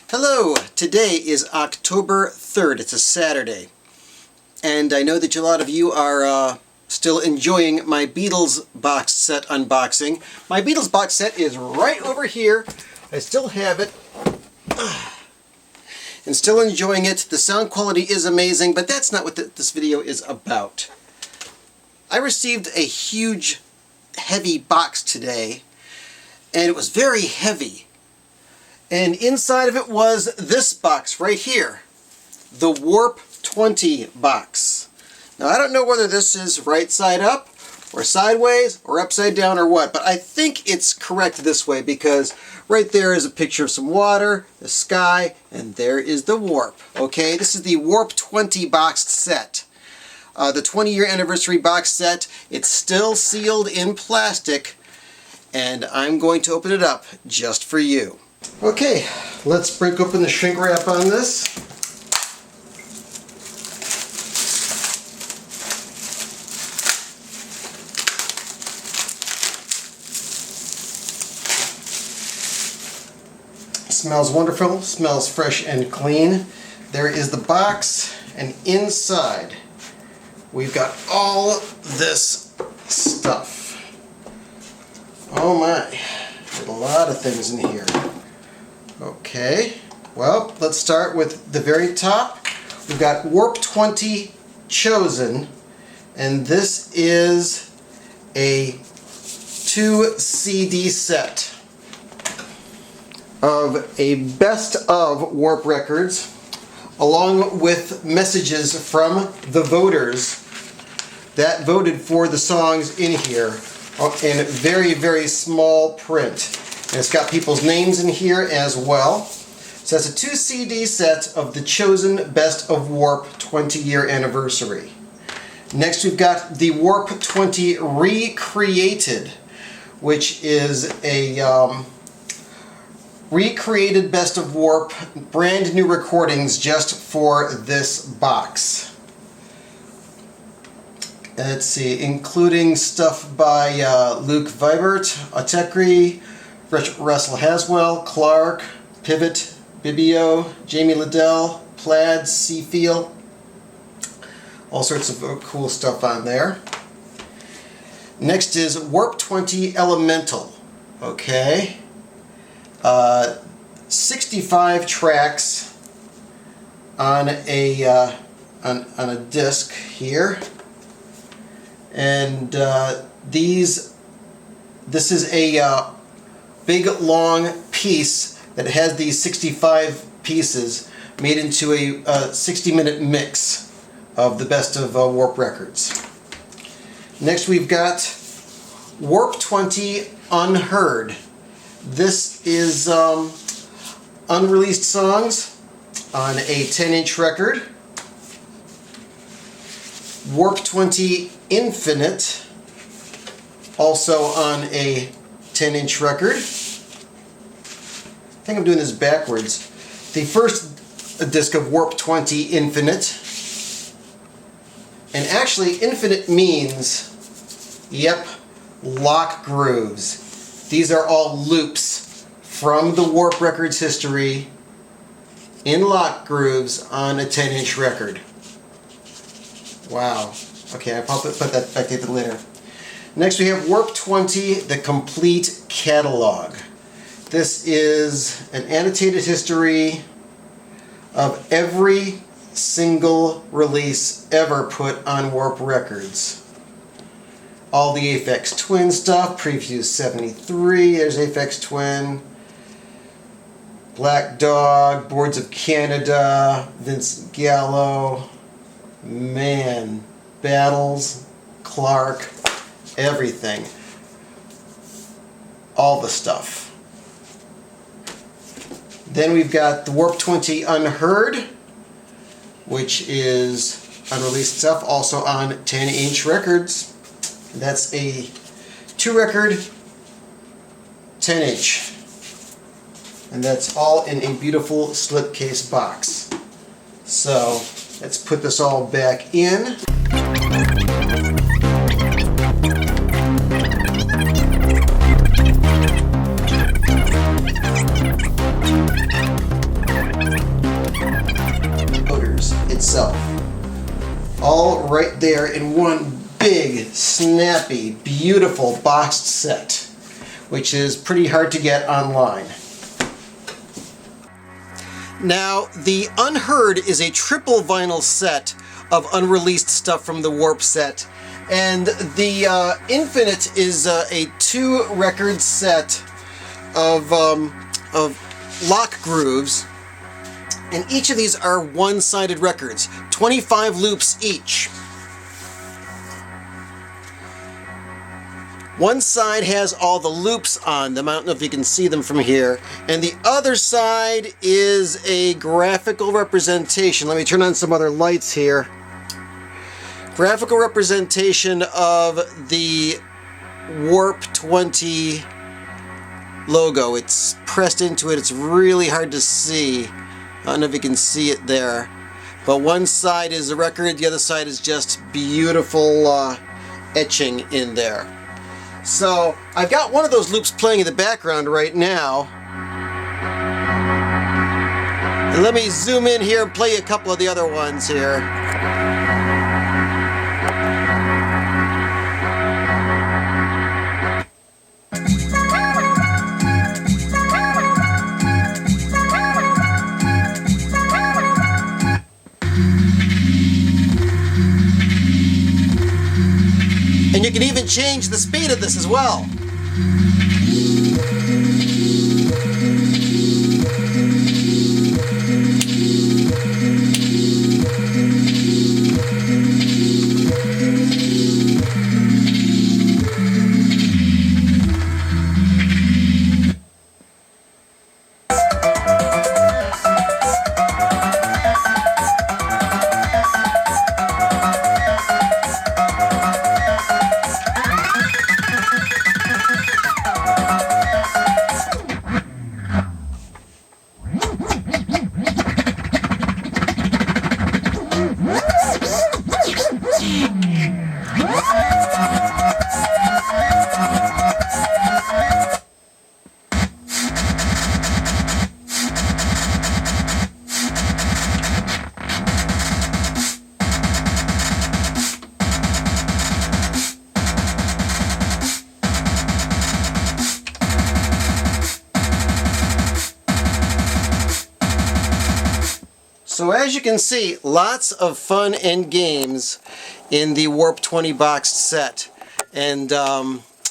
Hello, today is October 3rd. It's a Saturday. And I know that a lot of you are still enjoying my Beatles box set unboxing. My Beatles box set is right over here. I still have it. And still enjoying it. The sound quality is amazing, but that's not what this video is about. I received a huge, heavy box today, and it was very heavy. And inside of it was this box right here, the Warp20 box. Now I don't know whether this is right side up, or sideways, or upside down, or what, but I think it's correct this way because right there is a picture of some water, the sky, and there is the warp. Okay, this is the Warp20 boxed set. The 20-year anniversary box set. It's still sealed in plastic, and I'm going to open it up just for you. Okay, let's break open the shrink wrap on this. It smells wonderful, smells fresh and clean. There is the box, and inside we've got all this stuff. Oh my, there's a lot of things in here. Okay, well, let's start with the very top. We've got Warp20 Chosen, and this is a 2 CD set of a best of Warp records, along with messages from the voters that voted for the songs in here in very, very small print. And it's got people's names in here as well. So that's a 2 CD set of the Chosen Best of Warp 20-year anniversary. Next we've got the Warp20 Recreated, which is a recreated Best of Warp, brand new recordings just for this box. Let's see, including stuff by Luke Vibert, Atekri, Russell Haswell, Clark, Pivot, Bibio, Jamie Liddell, Plaid, Seafield. All sorts of cool stuff on there. Next is Warp20 Elemental. Okay. 65 tracks on a disc here. And this is a big long piece that has these 65 pieces made into a 60-minute mix of the best of Warp records. Next we've got Warp20 Unheard. This is unreleased songs on a 10-inch record. Warp20 Infinite, also on a 10-inch record. I think I'm doing this backwards. The first disc of Warp20 Infinite. And actually, infinite means, yep, lock grooves. These are all loops from the Warp Records history in lock grooves on a 10-inch record. Wow. Okay, I'll probably put that back to later. Next we have Warp20, the complete catalog. This is an annotated history of every single release ever put on Warp Records. All the Aphex Twin stuff, Preview 73, there's Aphex Twin, Black Dog, Boards of Canada, Vincent Gallo, man, Battles, Clark, everything. All the stuff. Then we've got the Warp20 Unheard, which is unreleased stuff, also on 10-inch records. That's a 2-record, 10-inch. And that's all in a beautiful slipcase box. So let's put this all back in. all right there in one big, snappy, beautiful boxed set, which is pretty hard to get online. Now, the Unheard is a triple vinyl set of unreleased stuff from the Warp set, and the Infinite is a 2-record set of lock grooves, and each of these are one-sided records, 25 loops each. One side has all the loops on them, I don't know if you can see them from here, and the other side is a graphical representation. Let me turn on some other lights here. Graphical representation of the Warp20 logo. It's pressed into it, it's really hard to see. I don't know if you can see it there. But one side is the record, the other side is just beautiful etching in there. So I've got one of those loops playing in the background right now. And let me zoom in here and play a couple of the other ones here. And you can even change the speed of this as well. So as you can see, lots of fun and games in the Warp20 boxed set. And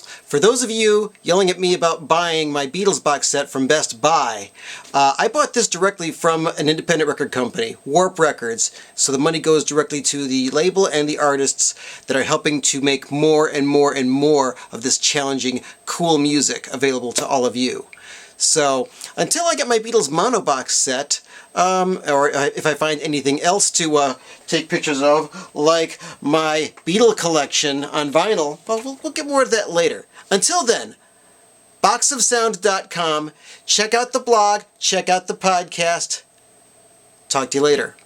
for those of you yelling at me about buying my Beatles box set from Best Buy, I bought this directly from an independent record company, Warp Records, so the money goes directly to the label and the artists that are helping to make more and more and more of this challenging, cool music available to all of you. So until I get my Beatles mono box set, or if I find anything else to take pictures of, like my Beatle collection on vinyl, well, we'll get more of that later. Until then, boxofsound.com, check out the blog, check out the podcast. Talk to you later.